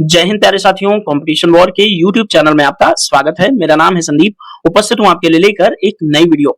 जय हिंद प्यारे साथियों, कंपटीशन वॉर के यूट्यूब चैनल में आपका स्वागत है। मेरा नाम है संदीप, उपस्थित हूं आपके लिए लेकर एक नई वीडियो।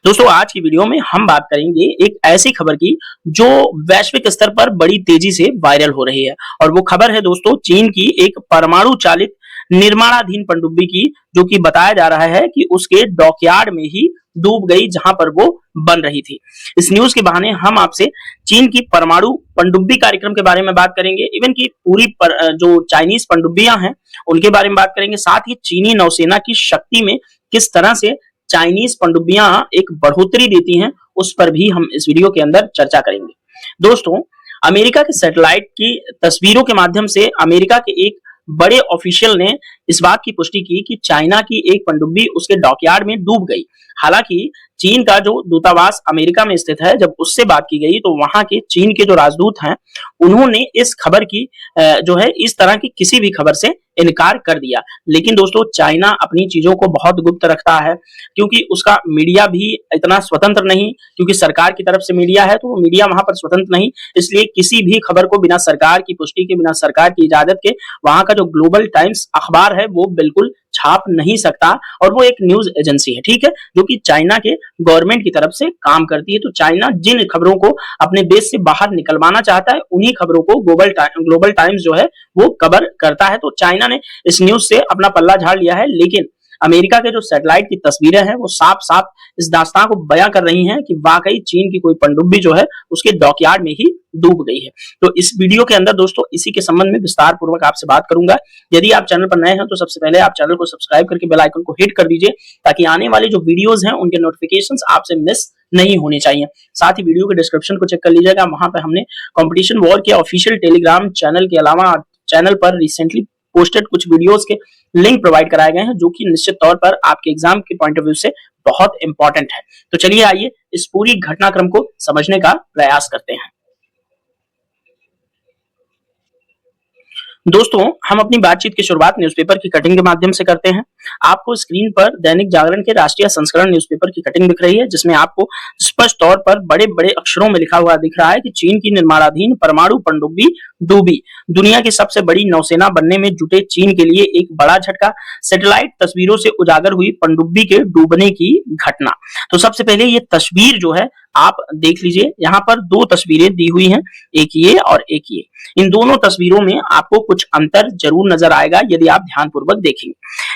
दोस्तों, आज की वीडियो में हम बात करेंगे एक ऐसी खबर की जो वैश्विक स्तर पर बड़ी तेजी से वायरल हो रही है और वो खबर है दोस्तों चीन की एक परमाणु चालित निर्माणाधीन पनडुब्बी की, जो कि बताया जा रहा है कि उसके डॉकयार्ड में ही डूब गई जहां पर वो बन रही थी। इस न्यूज के बहाने हम आपसे चीन की परमाणु पनडुब्बी कार्यक्रम के बारे में बात करेंगे, इवन की पूरी जो चाइनीज पनडुब्बियां हैं उनके बारे में बात करेंगे। साथ ही चीनी नौसेना की शक्ति में किस तरह से चाइनीज पनडुब्बियां एक बढ़ोतरी देती हैं, उस पर भी हम इस वीडियो के अंदर चर्चा करेंगे। दोस्तों, अमेरिका के सैटेलाइट की तस्वीरों के माध्यम से अमेरिका के एक बड़े ऑफिशियल ने इस बात की पुष्टि की कि चाइना की एक पनडुब्बी उसके डॉकयार्ड में डूब गई। हालांकि चीन का जो दूतावास अमेरिका में स्थित है, जब उससे बात की गई तो वहां के चीन के जो राजदूत हैं उन्होंने इस खबर की जो है इस तरह की किसी भी खबर से इनकार कर दिया। लेकिन दोस्तों, चाइना अपनी चीजों को बहुत गुप्त रखता है, क्योंकि उसका मीडिया भी इतना स्वतंत्र नहीं, क्योंकि सरकार की तरफ से मीडिया है तो वो मीडिया वहां पर स्वतंत्र नहीं। इसलिए किसी भी खबर को बिना सरकार की पुष्टि के, बिना सरकार की इजाजत के वहां का जो ग्लोबल टाइम्स अखबार है वो बिल्कुल छाप नहीं सकता। और वो एक न्यूज एजेंसी है, ठीक है, जो कि चाइना के गवर्नमेंट की तरफ से काम करती है। तो चाइना जिन खबरों को अपने देश से बाहर निकलवाना चाहता है उन्हीं खबरों को ग्लोबल टाइम्स जो है वो कवर करता है। तो चाइना ने इस न्यूज से अपना पल्ला झाड़ लिया है, लेकिन अमेरिका के जो सैटेलाइट की तस्वीरें हैं वो साफ साफ इस दास्तां को बयां कर रही हैं कि वाकई चीन की कोई पनडुब्बी जो है उसके डॉकयार्ड में ही डूब गई है। तो इस वीडियो के अंदर दोस्तों इसी के संबंध में विस्तार पूर्वक आपसे बात करूंगा। यदि आप चैनल पर नए हैं तो सबसे पहले आप चैनल को सब्सक्राइब करके बेल आइकन को हिट कर दीजिए, ताकि आने वाले जो वीडियोज हैं उनके नोटिफिकेशंस आपसे मिस नहीं होने चाहिए। साथ ही वीडियो के डिस्क्रिप्शन को चेक कर लीजिएगा, वहां पर हमने कंपटीशन वॉर के ऑफिशियल टेलीग्राम चैनल के अलावा चैनल पर रिसेंटली पोस्टेड कुछ वीडियोस के लिंक प्रोवाइड कराए गए हैं, जो कि निश्चित तौर पर आपके एग्जाम के पॉइंट ऑफ व्यू से बहुत इंपॉर्टेंट है। तो चलिए आइए इस पूरी घटनाक्रम को समझने का प्रयास करते हैं। दोस्तों, हम अपनी बातचीत की शुरुआत न्यूज़पेपर की कटिंग के माध्यम से करते हैं। आपको स्क्रीन पर दैनिक जागरण के राष्ट्रीय संस्करण न्यूज़पेपर की कटिंग दिख रही है, जिसमें आपको स्पष्ट तौर पर बड़े-बड़े अक्षरों में लिखा हुआ दिख रहा है कि चीन की निर्माणाधीन परमाणु पनडुब्बी डूबी। दुनिया की सबसे बड़ी नौसेना बनने में जुटे चीन के लिए एक बड़ा झटका। सैटेलाइट तस्वीरों से उजागर हुई पनडुब्बी के डूबने की घटना। तो सबसे पहले ये तस्वीर जो है आप देख लीजिए, यहाँ पर दो तस्वीरें दी हुई हैं, एक ये और एक ये। इन दोनों तस्वीरों में आपको कुछ अंतर जरूर नजर आएगा यदि आप ध्यानपूर्वक देखेंगे।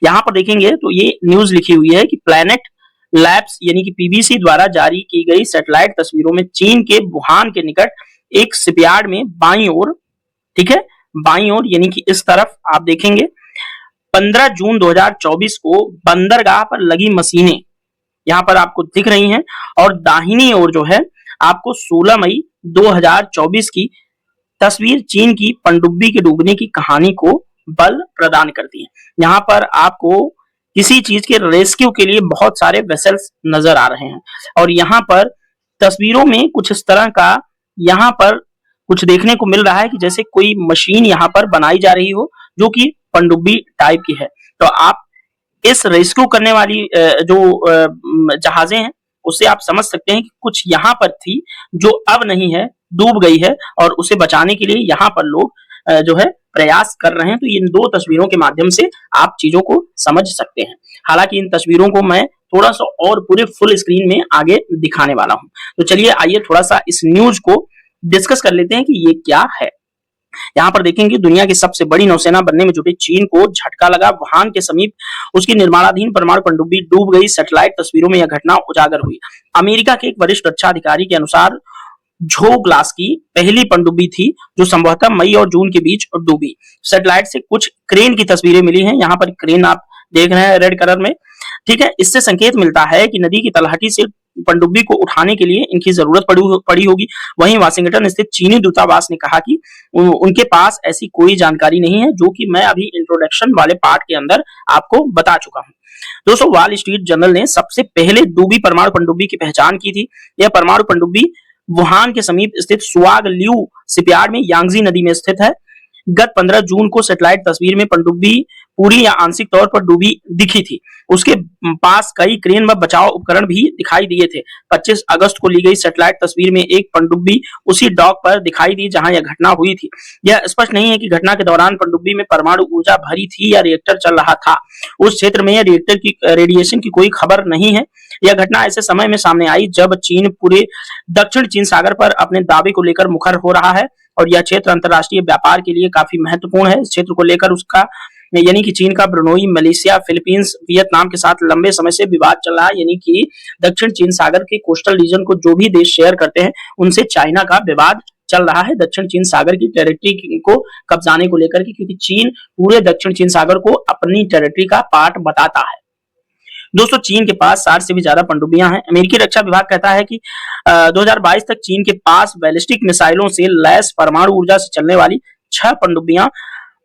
यहाँ पर देखेंगे तो ये न्यूज लिखी हुई है कि प्लैनेट लैब्स यानी कि पीबीसी द्वारा जारी की गई सैटेलाइट तस्वीरों में चीन के वुहान के निकट एक शिपयार्ड में बाईं ओर, ठीक है, बाईं ओर यानी कि इस तरफ आप देखेंगे 15 जून 2024 को बंदरगाह पर लगी मशीनें यहाँ पर आपको दिख रही हैं, और दाहिनी ओर जो है आपको 16 मई 2024 की तस्वीर चीन की पनडुब्बी के डूबने की कहानी को बल प्रदान करती है। यहाँ पर आपको किसी चीज के रेस्क्यू के लिए बहुत सारे वेसल्स नजर आ रहे हैं, और यहाँ पर तस्वीरों में कुछ इस तरह का यहाँ पर कुछ देखने को मिल रहा है कि जैसे कोई मशीन यहाँ पर बनाई जा रही हो जो कि पनडुब्बी टाइप की है। तो आप इस रेस्क्यू करने वाली जो जहाजें हैं उससे आप समझ सकते हैं कि कुछ यहाँ पर थी जो अब नहीं है, डूब गई है, और उसे बचाने के लिए यहाँ पर लोग जो है प्रयास कर रहे हैं। तो इन दो तस्वीरों के माध्यम से आप चीजों को समझ सकते हैं। हालांकि इन तस्वीरों को मैं थोड़ा सा और पूरे फुल स्क्रीन में आगे दिखाने वाला हूं। तो चलिए आइए थोड़ा सा इस न्यूज को डिस्कस कर लेते हैं कि ये क्या है। यहाँ पर देखेंगे दुनिया की सबसे बड़ी नौसेना बनने में जुटे चीन को झटका लगा। वुहान के समीप उसकी निर्माणाधीन परमाणु पनडुब्बी डूब गई। सैटेलाइट तस्वीरों में यह घटना उजागर हुई। अमेरिका के एक वरिष्ठ रक्षा अधिकारी के अनुसार झो ग्लास की पहली पनडुब्बी थी जो संभवतः मई और जून के बीच डूबी। सैटेलाइट से कुछ क्रेन की तस्वीरें मिली हैं। यहाँ पर क्रेन आप देख रहे हैं रेड कलर में, ठीक है। इससे संकेत मिलता है कि नदी की तलहटी से पनडुब्बी को उठाने के लिए इनकी जरूरत पड़ी होगी। वहीं वाशिंगटन स्थित चीनी दूतावास ने कहा कि उनके पास ऐसी कोई जानकारी नहीं है, जो कि मैं अभी इंट्रोडक्शन वाले पार्ट के अंदर आपको बता चुका हूं। दोस्तों, वॉल स्ट्रीट जर्नल ने सबसे पहले डूबी परमाणु पनडुब्बी की पहचान की थी। यह परमाणु पनडुब्बी वुहान के समीप स्थित सुआग ल्यू शिपयार्ड में यांगजी नदी में स्थित है। गत 15 जून को सैटेलाइट तस्वीर में पनडुब्बी पूरी या आंशिक तौर पर डूबी दिखी थी। उसके पास कई क्रेन व बचाव उपकरण भी दिखाई दिए थे। 25 अगस्त को ली गई सैटेलाइट तस्वीर में एक पनडुब्बी उसी डॉक पर दिखाई दी जहां यह घटना हुई थी। यह स्पष्ट नहीं है कि घटना के दौरान पनडुब्बी में परमाणु ऊर्जा भरी थी या रिएक्टर चल रहा था। उस क्षेत्र में रिएक्टर की रेडिएशन की कोई खबर नहीं है। यह घटना ऐसे समय में सामने आई जब चीन पूरे दक्षिण चीन सागर पर अपने दावे को लेकर मुखर हो रहा है और यह क्षेत्र अंतर्राष्ट्रीय व्यापार के लिए काफी महत्वपूर्ण है। इस क्षेत्र को लेकर उसका यानी कि चीन का ब्रुनोई, मलेशिया, फिलीपींस, वियतनाम के साथ लंबे समय से विवाद चल रहा है। यानी कि दक्षिण चीन सागर के कोस्टल रीजन को जो भी देश शेयर करते हैं उनसे चाइना का विवाद चल रहा है दक्षिण चीन सागर की टेरिटरी को कब्जाने को लेकर के, क्योंकि चीन पूरे दक्षिण चीन सागर को अपनी टेरिटरी का पार्ट बताता है। दोस्तों, चीन के पास 60 से भी ज्यादा पनडुब्बियां हैं। अमेरिकी रक्षा विभाग कहता है कि 2022 तक चीन के पास बैलिस्टिक मिसाइलों से लैस परमाणु ऊर्जा से चलने वाली 6 पनडुब्बियां,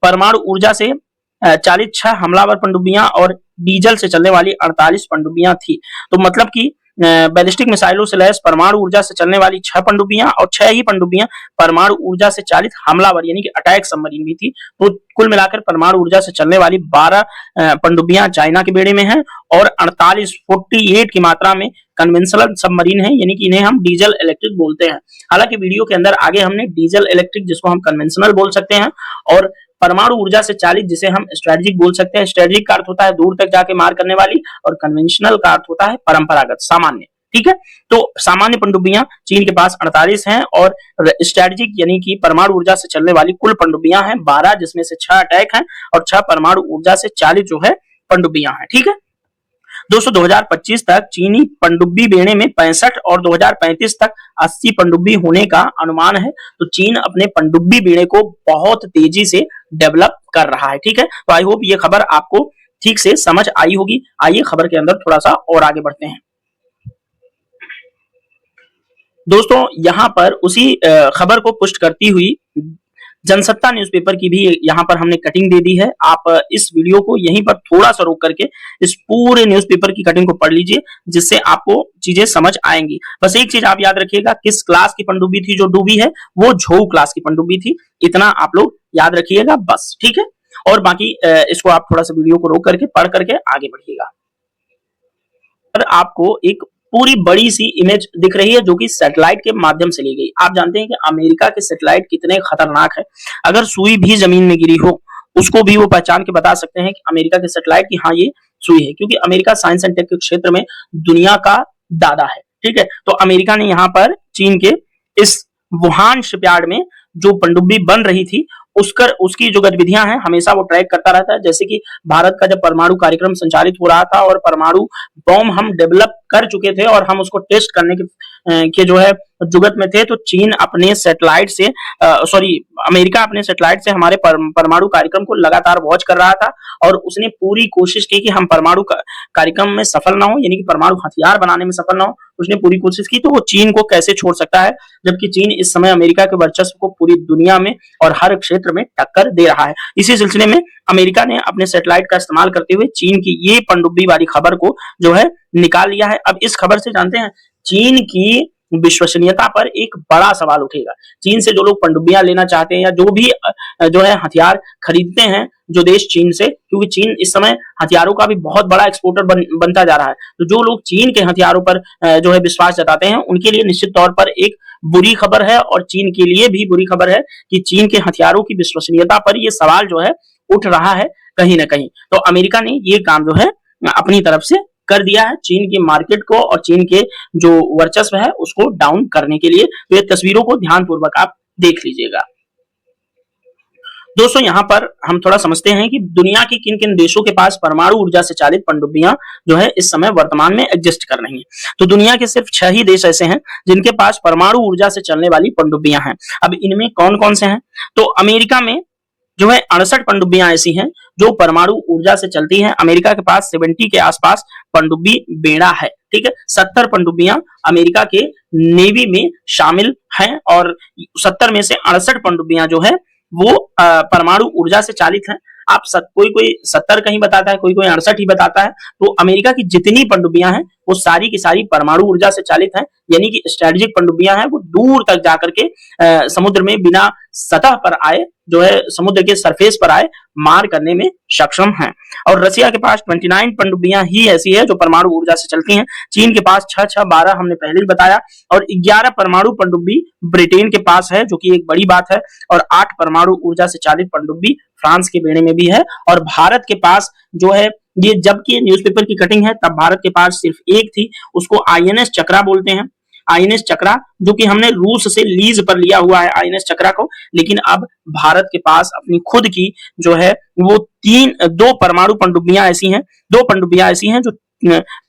परमाणु ऊर्जा से 40 6 हमलावर पनडुब्बियां और डीजल से चलने वाली 48 पनडुब्बियां थी। तो मतलब कि बैलिस्टिक मिसाइलों से लैस परमाणु ऊर्जा से चलने वाली 6 पनडुब्बियां और 6 ही पनडुब्बियां परमाणु ऊर्जा से 40 हमलावर यानी कि अटैक सबमरीन भी थी। तो कुल मिलाकर परमाणु ऊर्जा से चलने वाली 12 पनडुब्बियां चाइना के बेड़े में हैं और 48 की मात्रा में कन्वेंशनल सबमरीन है, यानी कि इन्हें हम डीजल इलेक्ट्रिक बोलते हैं। हालांकि वीडियो के अंदर आगे हमने डीजल इलेक्ट्रिक, जिसको हम कन्वेंशनल बोल सकते हैं, और परमाणु ऊर्जा से 40 जिसे हम स्ट्रेटेजिक बोल सकते हैं। स्ट्रेटेजिक का अर्थ होता है दूर तक जाके मार करने वाली और कन्वेंशनल का अर्थ होता है परंपरागत, सामान्य। ठीक है, तो सामान्य पनडुब्बियां चीन के पास 48 हैं और स्ट्रेटेजिक यानी कि परमाणु ऊर्जा से चलने वाली कुल पनडुब्बियां हैं 12, जिसमें से 6 अटैक हैं और 6 परमाणु ऊर्जा से 40 जो है पनडुब्बियां हैं। ठीक है दोस्तों, 2025 तक चीनी पनडुब्बी बेड़े में 65 और 2035 तक 80 पनडुब्बी होने का अनुमान है। तो चीन अपने पनडुब्बी बेड़े को बहुत तेजी से डेवलप कर रहा है। ठीक है, तो आई होप ये खबर आपको ठीक से समझ आई होगी। आइए खबर के अंदर थोड़ा सा और आगे बढ़ते हैं। दोस्तों, यहां पर उसी खबर को पुष्ट करती हुई जनसत्ता न्यूज़पेपर की भी यहां पर हमने कटिंग दे दी है। आप इस वीडियो को यहीं पर थोड़ा सा रोक करके इस पूरे न्यूज़पेपर की कटिंग को पढ़ लीजिए, जिससे आपको चीजें समझ आएंगी। बस एक चीज आप याद रखिएगा, किस क्लास की पनडुब्बी थी जो डूबी है, वो झोउ क्लास की पनडुब्बी थी। इतना आप लोग याद रखिएगा बस। ठीक है, और बाकी इसको आप थोड़ा सा वीडियो को रोक करके पढ़ करके आगे बढ़िएगा। आपको एक पूरी बड़ी सी इमेज दिख रही है जो कि सैटेलाइट के माध्यम से ली गई। आप जानते हैं कि अमेरिका के सैटेलाइट कितने खतरनाक है। अगर सुई भी जमीन में गिरी हो उसको भी वो पहचान के बता सकते हैं कि अमेरिका के सैटेलाइट की हाँ ये सुई है, क्योंकि अमेरिका साइंस एंड टेक के क्षेत्र में दुनिया का दादा है। ठीक है, तो अमेरिका ने यहाँ पर चीन के इस वुहान शिपयार्ड में जो पनडुब्बी बन रही थी उसकी जो गतिविधियां हैं हमेशा वो ट्रैक करता रहता है। जैसे कि भारत का जब परमाणु कार्यक्रम संचालित हो रहा था और परमाणु बॉम्ब हम डेवलप कर चुके थे और हम उसको टेस्ट करने के जो है जुगत में थे, तो चीन अपने सैटेलाइट से अमेरिका अपने सैटेलाइट से हमारे परमाणु कार्यक्रम को लगातार वॉच कर रहा था और उसने पूरी कोशिश की कि हम परमाणु कार्यक्रम में सफल ना हो, यानी कि परमाणु हथियार बनाने में सफल ना हो। उसने पूरी कोशिश की, तो वो चीन को कैसे छोड़ सकता है, जबकि चीन इस समय अमेरिका के वर्चस्व को पूरी दुनिया में और हर क्षेत्र में टक्कर दे रहा है। इसी सिलसिले में अमेरिका ने अपने सैटेलाइट का इस्तेमाल करते हुए चीन की ये पनडुब्बी वाली खबर को जो है निकाल लिया है। अब इस खबर से जानते हैं चीन की विश्वसनीयता पर एक बड़ा सवाल उठेगा। चीन से जो लोग पनडुब्बियां लेना चाहते हैं या जो भी जो है हथियार खरीदते हैं जो देश चीन से, क्योंकि चीन इस समय हथियारों का भी बहुत बड़ा एक्सपोर्टर बनता जा रहा है, तो जो लोग चीन के हथियारों पर जो है विश्वास जताते हैं उनके लिए निश्चित तौर पर एक बुरी खबर है और चीन के लिए भी बुरी खबर है कि चीन के हथियारों की विश्वसनीयता पर यह सवाल जो है उठ रहा है कहीं ना कहीं। तो अमेरिका ने ये काम जो है अपनी तरफ से कर दिया है चीन की मार्केट को और चीन के जो वर्चस्व है उसको डाउन करने के लिए। तो ये तस्वीरों को ध्यानपूर्वक आप देख लीजिएगा। दोस्तों, यहां पर हम थोड़ा समझते हैं कि दुनिया के किन किन देशों के पास परमाणु ऊर्जा से चालित पनडुब्बियां जो है इस समय वर्तमान में एग्जिस्ट कर रही हैं। तो दुनिया के सिर्फ 6 ही देश ऐसे हैं जिनके पास परमाणु ऊर्जा से चलने वाली पनडुब्बियां हैं। अब इनमें कौन कौन से हैं, तो अमेरिका में जो है 68 पनडुब्बियां ऐसी हैं जो परमाणु ऊर्जा से चलती हैं। अमेरिका के पास 70 के आसपास पनडुब्बी बेड़ा है। ठीक है, 70 पनडुब्बियां अमेरिका के नेवी में शामिल हैं और 70 में से 68 पनडुब्बियां जो है वो परमाणु ऊर्जा से चालित हैं। कोई कोई 70 कहीं बताता है, कोई कोई 68 ही बताता है। तो अमेरिका की जितनी पनडुब्बियां हैं वो सारी की सारी परमाणु ऊर्जा से चालित हैं, यानी कि स्ट्रेटेजिक पनडुब्बियां हैं, वो दूर तक जाकर के समुद्र में बिना सतह पर आए, जो है समुद्र के सरफेस पर आए, मार करने में सक्षम हैं। और रसिया के पास 29 पनडुब्बियां ही ऐसी है जो परमाणु ऊर्जा से चलती हैं। चीन के पास 6-6-12 हमने पहले ही बताया, और 11 परमाणु पनडुब्बी ब्रिटेन के पास है, जो कि एक बड़ी बात है। और 8 परमाणु ऊर्जा से चालित पनडुब्बी फ्रांस के बेड़े में भी है। और भारत के पास जो है, ये जबकि न्यूज़पेपर की कटिंग है तब भारत के पास सिर्फ एक थी, उसको आईएनएस चक्रा बोलते हैं। आईएनएस चक्रा, जो कि हमने रूस से लीज पर लिया हुआ है आईएनएस चक्रा को, लेकिन अब भारत के पास अपनी खुद की जो है वो दो परमाणु पनडुब्बियां ऐसी हैं, दो पनडुब्बियां ऐसी हैं जो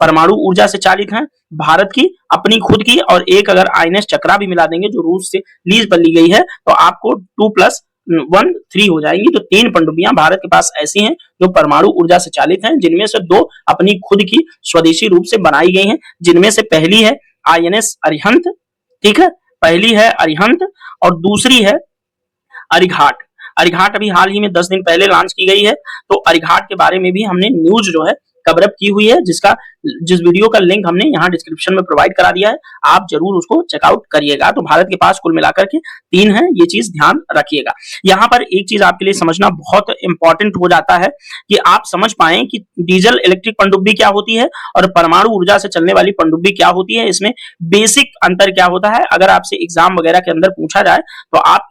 परमाणु ऊर्जा से चालित हैं, भारत की अपनी खुद की, और एक अगर आईएनएस चक्रा भी मिला देंगे जो रूस से लीज पर ली गई है, तो आपको 2+1 3 हो जाएंगी। तो 3 पनडुब्बियां भारत के पास ऐसी हैं जो परमाणु ऊर्जा से चालित हैं, जिनमें से 2 अपनी खुद की स्वदेशी रूप से बनाई गई हैं, जिनमें से पहली है आईएनएस अरिहंत, ठीक है, पहली है अरिहंत और दूसरी है अरिघाट। अरिघाट अभी हाल ही में 10 दिन पहले लॉन्च की गई है। तो अरिघाट के बारे में भी हमने न्यूज जो है कवरअप की हुई है, जिस वीडियो का लिंक हमने यहाँ डिस्क्रिप्शन में प्रोवाइड करा दिया है, आप जरूर उसको चेकआउट करिएगा। तो भारत के पास कुल मिलाकर के 3 है, ये चीज ध्यान रखिएगा। यहाँ पर एक चीज आपके लिए समझना बहुत इंपॉर्टेंट हो जाता है कि आप समझ पाए कि डीजल इलेक्ट्रिक पनडुब्बी क्या होती है और परमाणु ऊर्जा से चलने वाली पनडुब्बी क्या होती है, इसमें बेसिक अंतर क्या होता है। अगर आपसे एग्जाम वगैरह के अंदर पूछा जाए तो आप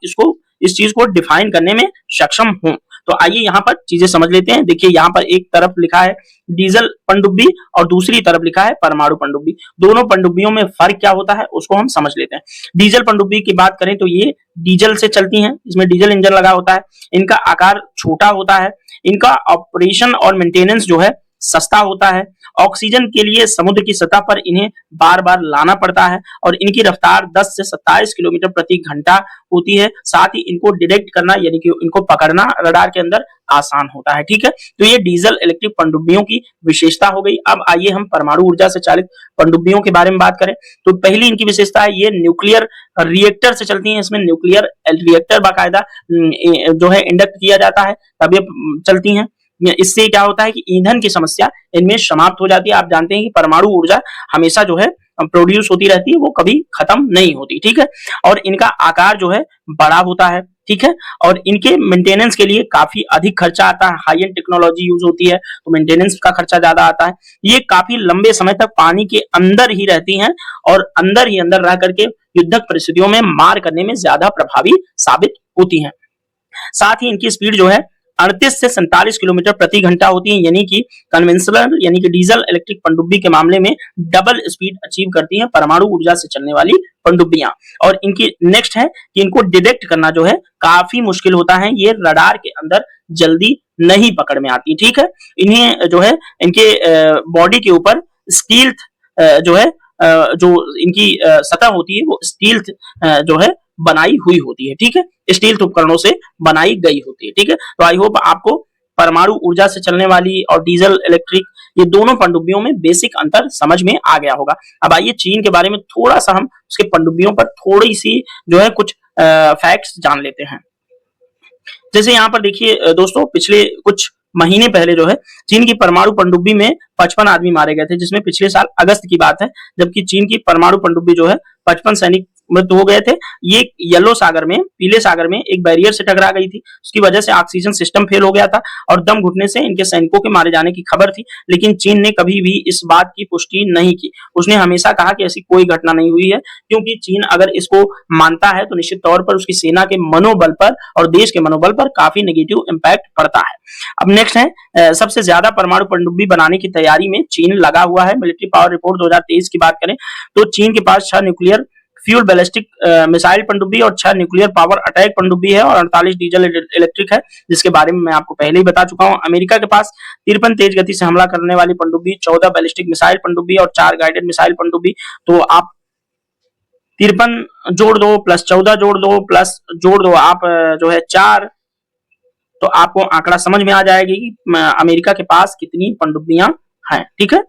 इस चीज को डिफाइन करने में सक्षम हो। तो आइए यहाँ पर चीजें समझ लेते हैं। देखिए यहाँ पर एक तरफ लिखा है डीजल पनडुब्बी और दूसरी तरफ लिखा है परमाणु पनडुब्बी। दोनों पनडुब्बियों में फर्क क्या होता है उसको हम समझ लेते हैं। डीजल पनडुब्बी की बात करें तो ये डीजल से चलती हैं, इसमें डीजल इंजन लगा होता है, इनका आकार छोटा होता है, इनका ऑपरेशन और मेंटेनेंस जो है सस्ता होता है, ऑक्सीजन के लिए समुद्र की सतह पर इन्हें बार बार लाना पड़ता है, और इनकी रफ्तार 10 से 27 किलोमीटर प्रति घंटा होती है। साथ ही इनको डिटेक्ट करना यानी कि इनको पकड़ना रडार के अंदर आसान होता है, ठीक है। तो ये डीजल इलेक्ट्रिक पनडुब्बियों की विशेषता हो गई। अब आइए हम परमाणु ऊर्जा से चालित पनडुब्बियों के बारे में बात करें। तो पहली इनकी विशेषता है ये न्यूक्लियर रिएक्टर से चलती हैं। इसमें न्यूक्लियर रिएक्टर बाकायदा जो है इंडक्ट किया जाता है तब ये चलती हैं। इससे क्या होता है कि ईंधन की समस्या इनमें समाप्त हो जाती है। आप जानते हैं कि परमाणु ऊर्जा हमेशा जो है प्रोड्यूस होती रहती है, वो कभी खत्म नहीं होती, ठीक है। और इनका आकार जो है बड़ा होता है, ठीक है। और इनके मेंटेनेंस के लिए काफी अधिक खर्चा आता है, हाई एंड टेक्नोलॉजी यूज होती है तो मेंटेनेंस का खर्चा ज्यादा आता है। ये काफी लंबे समय तक पानी के अंदर ही रहती हैं और अंदर ही अंदर रह करके युद्धक परिस्थितियों में मार करने में ज्यादा प्रभावी साबित होती हैं। साथ ही इनकी स्पीड जो है 38 से 47 किलोमीटर प्रति घंटा होती है, यानी कि कन्वेंशनल यानी कि डीजल इलेक्ट्रिक पनडुब्बी के मामले में डबल स्पीड अचीव करती हैं परमाणु ऊर्जा से चलने वाली पनडुब्बियां। और इनकी नेक्स्ट है कि इनको डिटेक्ट करना जो है काफी मुश्किल होता है, ये रडार के अंदर जल्दी नहीं पकड़ में आती, ठीक है। इन्हें जो है इनके बॉडी के ऊपर स्टील्थ जो है जो इनकी सतह होती है वो स्टील्थ जो है बनाई हुई होती है, ठीक है, स्टील उपकरणों से बनाई गई होती है, ठीक है। तो आई होप आपको परमाणु ऊर्जा से चलने वाली और डीजल इलेक्ट्रिक ये दोनों पनडुब्बियों में बेसिक अंतर समझ में आ गया होगा। अब आइए चीन के बारे में थोड़ा सा हम उसके पनडुब्बियों पर थोड़ी सी जो है कुछ फैक्ट्स जान लेते हैं। जैसे यहाँ पर देखिए दोस्तों, पिछले कुछ महीने पहले जो है चीन की परमाणु पनडुब्बी में 55 आदमी मारे गए थे, जिसमें पिछले साल अगस्त की बात है, जबकि चीन की परमाणु पनडुब्बी जो है 55 सैनिक मृत्यु हो गए थे। ये येलो सागर में, पीले सागर में एक बैरियर से टकरा गई थी, उसकी वजह से ऑक्सीजन सिस्टम फेल हो गया था और दम घुटने से इनके सैनिकों के मारे जाने की खबर थी, लेकिन चीन ने कभी भी इस बात की पुष्टि नहीं की। उसने हमेशा कहा कि ऐसी कोई घटना नहीं हुई है, क्योंकि चीन अगर इसको मानता है तो निश्चित तौर पर उसकी सेना के मनोबल पर और देश के मनोबल पर काफी नेगेटिव इंपैक्ट पड़ता है। अब नेक्स्ट है सबसे ज्यादा परमाणु पनडुब्बी बनाने की तैयारी में चीन लगा हुआ है। मिलिट्री पावर रिपोर्ट 2023 की बात करें तो चीन के पास 6 न्यूक्लियर फ्यूल बैलिस्टिक मिसाइल पनडुब्बी और 6 न्यूक्लियर पावर अटैक पनडुब्बी है और 48 डीजल इलेक्ट्रिक है, जिसके बारे में मैं आपको पहले ही बता चुका हूं। अमेरिका के पास 53 तेज गति से हमला करने वाली पनडुब्बी, 14 बैलिस्टिक मिसाइल पनडुब्बी और 4 गाइडेड मिसाइल पनडुब्बी। तो आप 53 जोड़ दो प्लस 14 जोड़ दो प्लस जोड़ दो आप जो है 4, तो आपको आंकड़ा समझ में आ जाएगी कि अमेरिका के पास कितनी पनडुब्बियां हैं, ठीक है।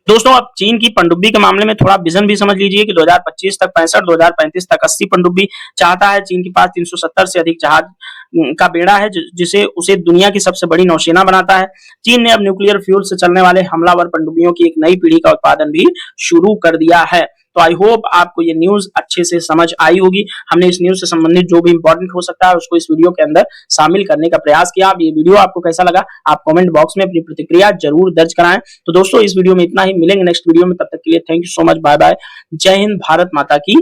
दोस्तों अब चीन की पनडुब्बी के मामले में थोड़ा विजन भी समझ लीजिए कि 2025 तक 65, 2035 तक 80 पनडुब्बी चाहता है। चीन के पास 370 से अधिक जहाज का बेड़ा है, जिसे उसे दुनिया की सबसे बड़ी नौसेना बनाता है। चीन ने अब न्यूक्लियर फ्यूल से चलने वाले हमलावर पनडुब्बियों की एक नई पीढ़ी का उत्पादन भी शुरू कर दिया है। तो आई होप आपको ये न्यूज अच्छे से समझ आई होगी। हमने इस न्यूज से संबंधित जो भी इंपॉर्टेंट हो सकता है उसको इस वीडियो के अंदर शामिल करने का प्रयास किया। अब ये वीडियो आपको कैसा लगा आप कमेंट बॉक्स में अपनी प्रतिक्रिया जरूर दर्ज कराएं। तो दोस्तों इस वीडियो में इतना ही, मिलेंगे नेक्स्ट वीडियो में, तब तक के लिए thank you so much, bye bye, जय हिंद, भारत माता की